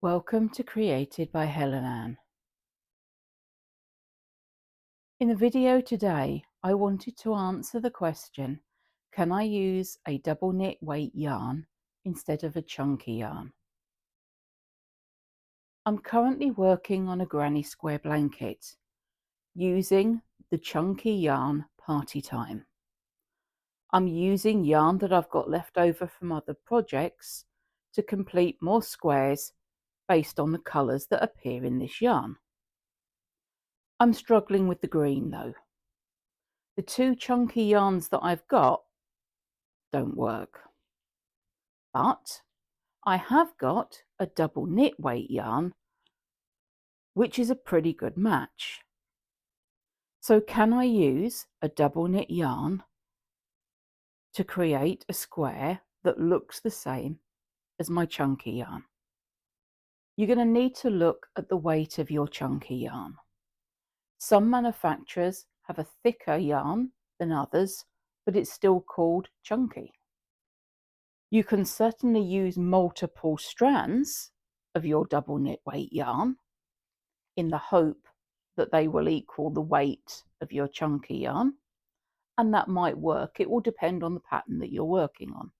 Welcome to Created by Helen Ann. In the video today, I wanted to answer the question, can I use a double knit weight yarn instead of a chunky yarn? I'm currently working on a granny square blanket using the chunky yarn Party Time. I'm using yarn that I've got left over from other projects to complete more squares based on the colours that appear in this yarn. I'm struggling with the green though. The two chunky yarns that I've got don't work. But I have got a double knit weight yarn, which is a pretty good match. So can I use a double knit yarn to create a square that looks the same as my chunky yarn? You're going to need to look at the weight of your chunky yarn. Some manufacturers have a thicker yarn than others, but it's still called chunky. You can certainly use multiple strands of your double knit weight yarn in the hope that they will equal the weight of your chunky yarn, and that might work. It will depend on the pattern that you're working on.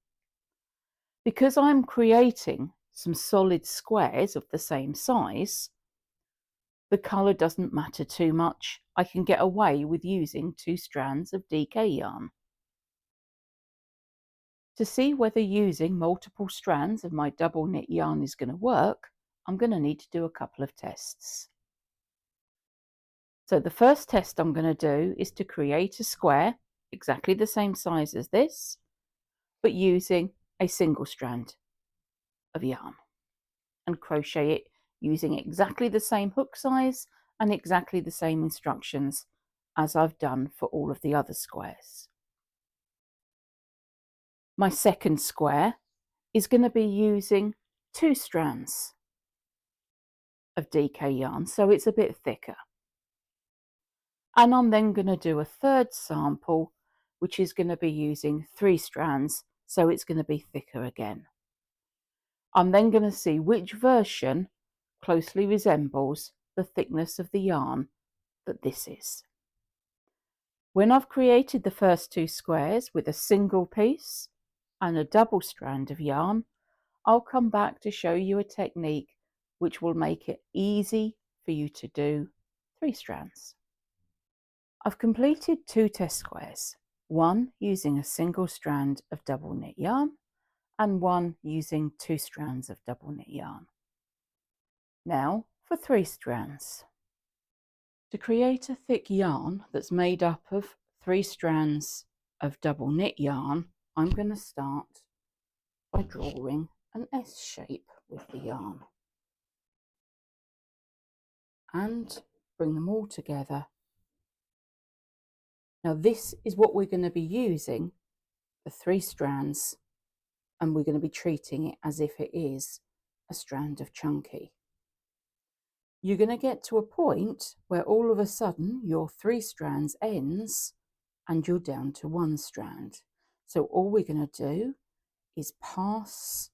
Because I'm creating some solid squares of the same size, the colour doesn't matter too much. I can get away with using 2 strands of DK yarn. To see whether using multiple strands of my double knit yarn is going to work, I'm going to need to do a couple of tests. So the first test I'm going to do is to create a square exactly the same size as this, but using a single strand of yarn, and crochet it using exactly the same hook size and exactly the same instructions as I've done for all of the other squares. My second square is going to be using 2 strands of DK yarn, so it's a bit thicker. And I'm then going to do a third sample, which is going to be using 3 strands, so it's going to be thicker again. I'm then going to see which version closely resembles the thickness of the yarn that this is. When I've created the first 2 squares with a single piece and a double strand of yarn, I'll come back to show you a technique which will make it easy for you to do 3 strands. I've completed 2 test squares, one using a single strand of double knit yarn and one using 2 strands of double knit yarn. Now for 3 strands. To create a thick yarn that's made up of 3 strands of double knit yarn, I'm going to start by drawing an S shape with the yarn and bring them all together. Now this is what we're going to be using for 3 strands, and we're going to be treating it as if it is a strand of chunky. You're going to get to a point where all of a sudden your 3 strands ends and you're down to 1 strand. So all we're going to do is pass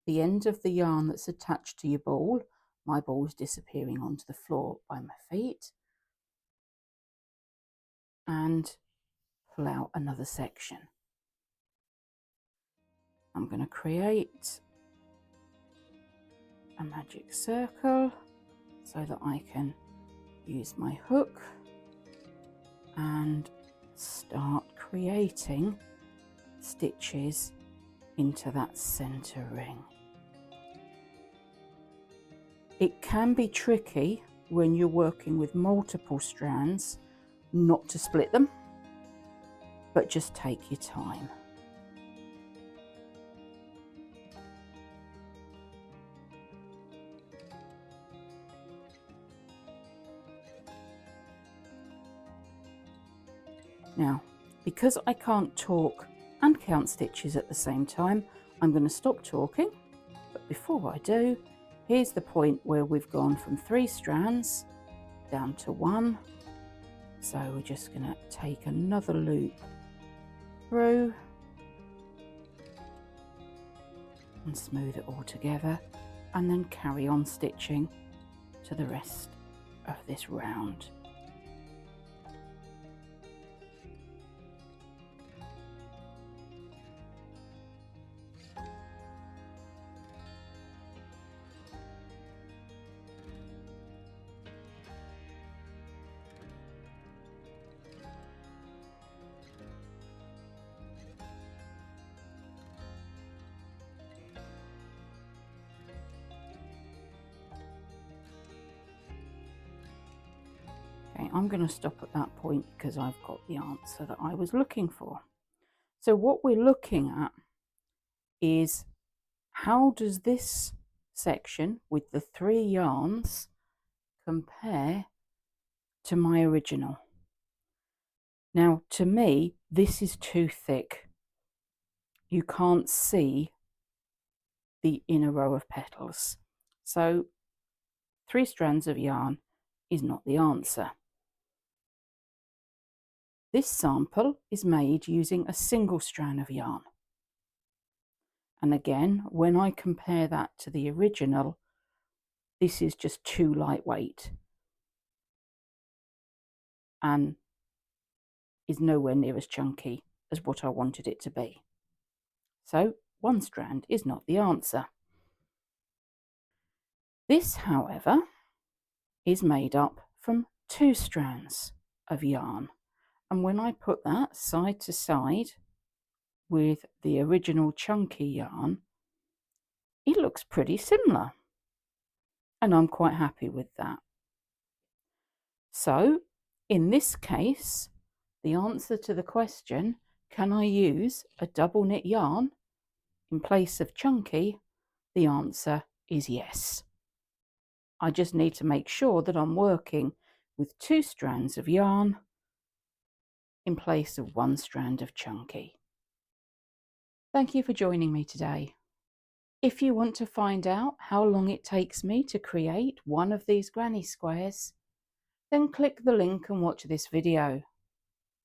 the end of the yarn that's attached to your ball. My ball is disappearing onto the floor by my feet, and pull out another section. I'm going to create a magic circle so that I can use my hook and start creating stitches into that center ring. It can be tricky when you're working with multiple strands not to split them, but just take your time. Now, because I can't talk and count stitches at the same time, I'm going to stop talking, but before I do, here's the point where we've gone from 3 strands down to 1. So we're just going to take another loop through and smooth it all together. and then carry on stitching to the rest of this round. Okay, I'm going to stop at that point because I've got the answer that I was looking for. So what we're looking at is, how does this section with the 3 yarns compare to my original? Now, to me, this is too thick. You can't see the inner row of petals. So 3 strands of yarn is not the answer. This sample is made using a single strand of yarn. And again, when I compare that to the original, this is just too lightweight and is nowhere near as chunky as what I wanted it to be. So 1 strand is not the answer. This, however, is made up from 2 strands of yarn. And when I put that side to side with the original chunky yarn, it looks pretty similar. And I'm quite happy with that. So, in this case, the answer to the question, can I use a double knit yarn in place of chunky? The answer is yes. I just need to make sure that I'm working with 2 strands of yarn in place of 1 strand of chunky. Thank you for joining me today. If you want to find out how long it takes me to create one of these granny squares, then click the link and watch this video.